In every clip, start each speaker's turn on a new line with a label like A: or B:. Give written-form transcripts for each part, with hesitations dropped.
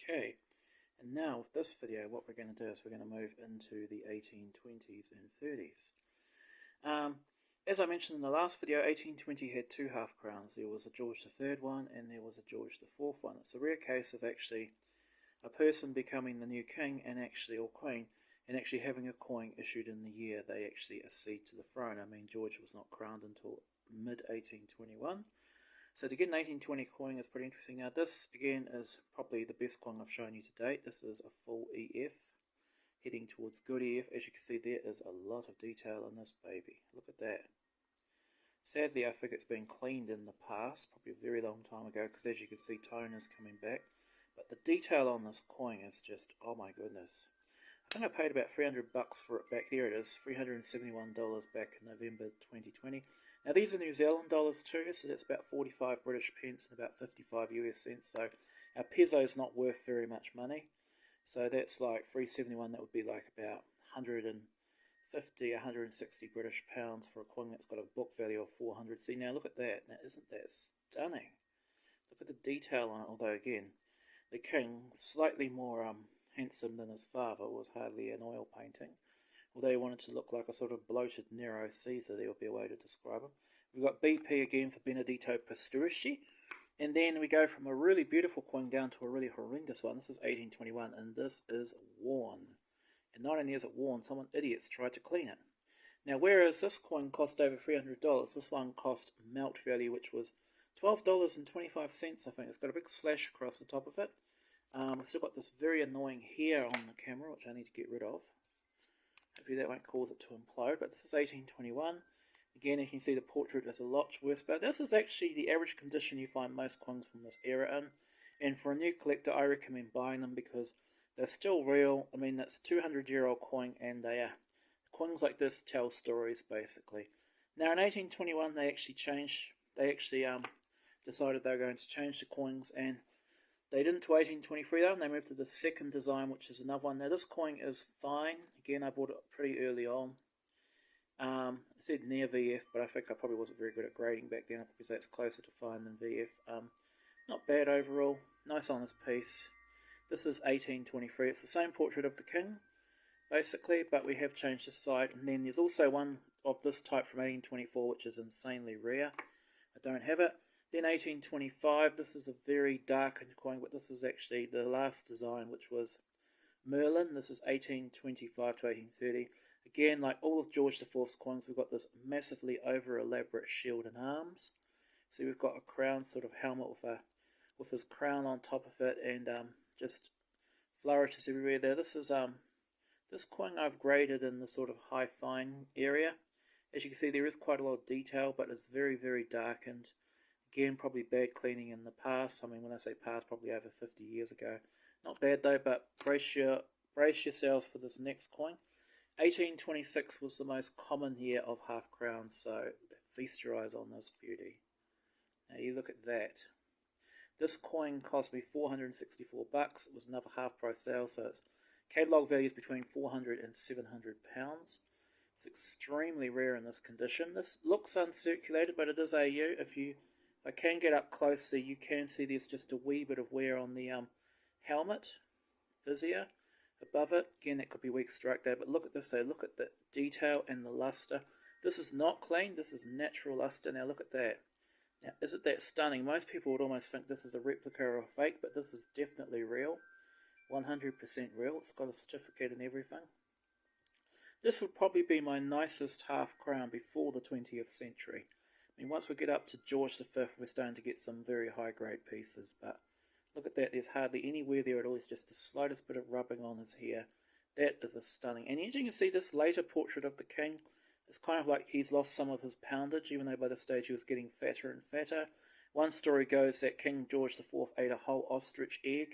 A: Okay, and now with this video what we're going to do is we're going to move into the 1820s and 30s. As I mentioned in the last video, 1820 had two half crowns. There was a George III one and there was a George IV one. It's a rare case of actually a person becoming the new king and actually, or queen, and actually having a coin issued in the year they actually accede to the throne. I mean, George was not crowned until mid-1821. So to get an 1820 coin is pretty interesting. Now this again is probably the best coin I've shown you to date. This is a full EF, heading towards good EF. As you can see, there is a lot of detail in this baby. Look at that. Sadly, I think it's been cleaned in the past, probably a very long time ago, because as you can see, tone is coming back. But the detail on this coin is just, oh my goodness. I think I paid about $300 for it back there. It is $371 back in November 2020. Now these are New Zealand dollars too, so that's about 45 British pence and about 55 US cents. So our peso is not worth very much money. So that's like 371. That would be like about 150, 160 British pounds for a coin that's got a book value of 400. See, now look at that. Now isn't that stunning? Look at the detail on it. Although again, the king, slightly more handsome than his father, was hardly an oil painting. Although he wanted to look like a sort of bloated Nero Caesar, there would be a way to describe him. We've got BP again for Benedetto Pastorici. And then we go from a really beautiful coin down to a really horrendous one. This is 1821, and this is worn. And not only is it worn, some idiots tried to clean it. Now, whereas this coin cost over $300, this one cost melt value, which was $12.25, I think. It's got a big slash across the top of it. We've still got this very annoying hair on the camera, which I need to get rid of. Hopefully that won't cause it to implode, but this is 1821. Again, you can see the portrait is a lot worse, but this is actually the average condition you find most coins from this era in. And for a new collector, I recommend buying them because they're still real. I mean, that's 200-year-old coin, and they are. Coins like this tell stories, basically. Now, in 1821, they actually decided they were going to change the coins, and they didn't to 1823 though, and they moved to the second design, which is another one. Now this coin is fine. Again, I bought it pretty early on. I said near VF, but I think I probably wasn't very good at grading back then. Because that's closer to fine than VF. Not bad overall. Nice honest piece. This is 1823. It's the same portrait of the king, basically, but we have changed the side. And then there's also one of this type from 1824, which is insanely rare. I don't have it. Then 1825, this is a very darkened coin, but this is actually the last design, which was Merlin. This is 1825 to 1830. Again, like all of George IV's coins, we've got this massively over-elaborate shield and arms. So we've got a crown, sort of helmet with his crown on top of it, and just flourishes everywhere there. This is this coin I've graded in the sort of high fine area. As you can see, there is quite a lot of detail, but it's very, very darkened. Again, probably bad cleaning in the past. I mean, when I say past, probably over 50 years ago. Not bad though, but brace yourselves for this next coin. 1826 was the most common year of half crowns, so feast your eyes on this beauty. Now you look at that. This coin cost me $464. It was another half price sale, so its catalogue value is between 400 and 700 pounds. It's extremely rare in this condition. This looks uncirculated, but it is AU. If I can get up closer, you can see there's just a wee bit of wear on the helmet, vizier, above it. Again, that could be weak strike there, but look at this, so look at the detail and the luster. This is not clean, this is natural luster. Now look at that. Now, isn't that stunning? Most people would almost think this is a replica or a fake, but this is definitely real. 100% real. It's got a certificate and everything. This would probably be my nicest half crown before the 20th century. I mean, once we get up to George V, we're starting to get some very high-grade pieces, but look at that, there's hardly any wear there at all. It's just the slightest bit of rubbing on his hair. That is a stunning. And as you can see, this later portrait of the king, it's kind of like he's lost some of his poundage, even though by this stage he was getting fatter and fatter. One story goes that King George IV ate a whole ostrich egg.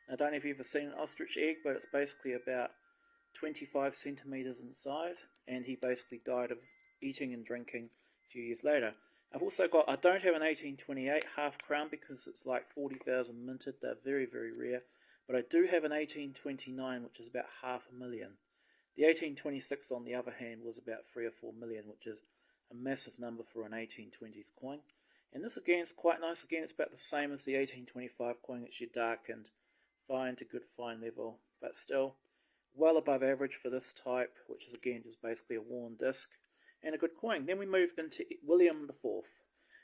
A: Now, I don't know if you've ever seen an ostrich egg, but it's basically about 25 centimeters in size, and he basically died of eating and drinking a few years later. I've also got, I don't have an 1828 half crown because it's like 40,000 minted. They're very, very rare. But I do have an 1829, which is about $500,000. The 1826, on the other hand, was about 3 or 4 million, which is a massive number for an 1820s coin. And this again is quite nice. Again, it's about the same as the 1825 coin. It's your darkened fine to good fine level, but still well above average for this type, which is again just basically a worn disc and a good coin. Then we moved into William IV.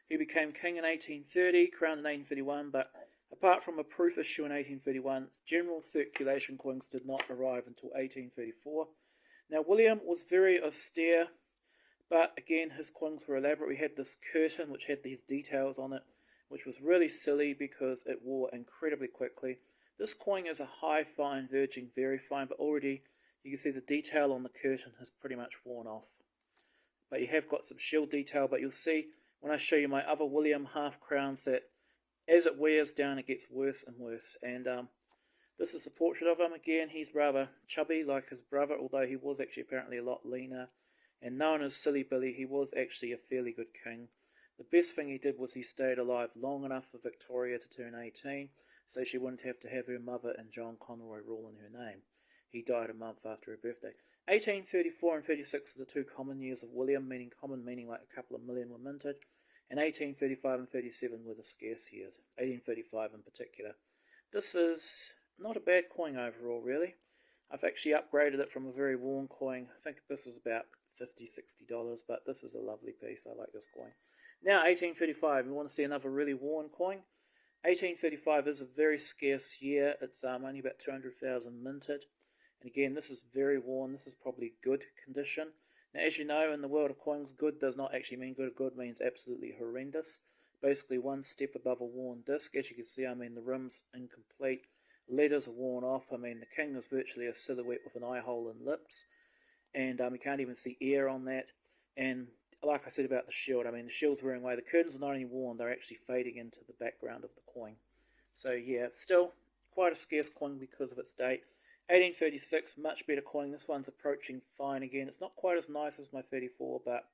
A: He became king in 1830, crowned in 1831, but apart from a proof issue in 1831, general circulation coins did not arrive until 1834. Now William was very austere, but again his coins were elaborate. We had this curtain which had these details on it, which was really silly because it wore incredibly quickly. This coin is a high fine, verging very fine, but already you can see the detail on the curtain has pretty much worn off. But you have got some shield detail, but you'll see when I show you my other William Halfcrowns that as it wears down it gets worse and worse. And this is a portrait of him. Again, he's rather chubby like his brother, although he was actually apparently a lot leaner. And known as Silly Billy, he was actually a fairly good king. The best thing he did was he stayed alive long enough for Victoria to turn 18, so she wouldn't have to have her mother and John Conroy rule in her name. He died a month after her birthday. 1834 and 36 are the two common years of William, meaning common meaning like a couple of million were minted, and 1835 and 37 were the scarce years, 1835 in particular. This is not a bad coin overall, really. I've actually upgraded it from a very worn coin. I think this is about $50, $60, but this is a lovely piece. I like this coin. Now, 1835, we want to see another really worn coin. 1835 is a very scarce year. It's only about 200,000 minted. And again, this is very worn. This is probably good condition. Now, as you know, in the world of coins, good does not actually mean good. Good means absolutely horrendous. Basically, one step above a worn disc. As you can see, I mean, the rim's incomplete. Letters are worn off. I mean, the king is virtually a silhouette with an eye hole and lips. And you can't even see air on that. And like I said about the shield, I mean, the shield's wearing away. The curtains are not only worn, they're actually fading into the background of the coin. So yeah, still quite a scarce coin because of its date. 1836, much better coin. This one's approaching fine again. It's not quite as nice as my 34, but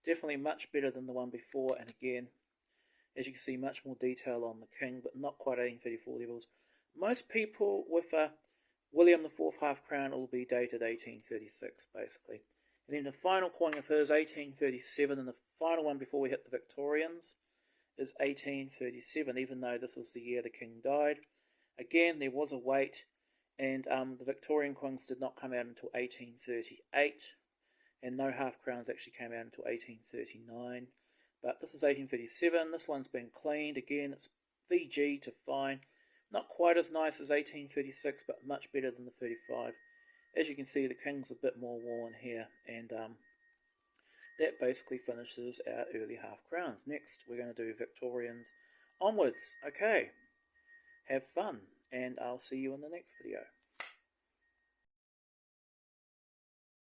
A: definitely much better than the one before. And again, as you can see, much more detail on the king, but not quite 1834 levels. Most people with a William IV half-crown will be dated 1836, basically. And then the final coin of his, 1837, and the final one before we hit the Victorians, is 1837, even though this was the year the king died. Again, there was a wait, and the Victorian coins did not come out until 1838, and no half-crowns actually came out until 1839. But this is 1837, this one's been cleaned, again, it's VG to fine. Not quite as nice as 1836, but much better than the 35. As you can see, the king's a bit more worn here, and that basically finishes our early half-crowns. Next, we're going to do Victorians onwards. Okay, have fun, and I'll see you in the next video.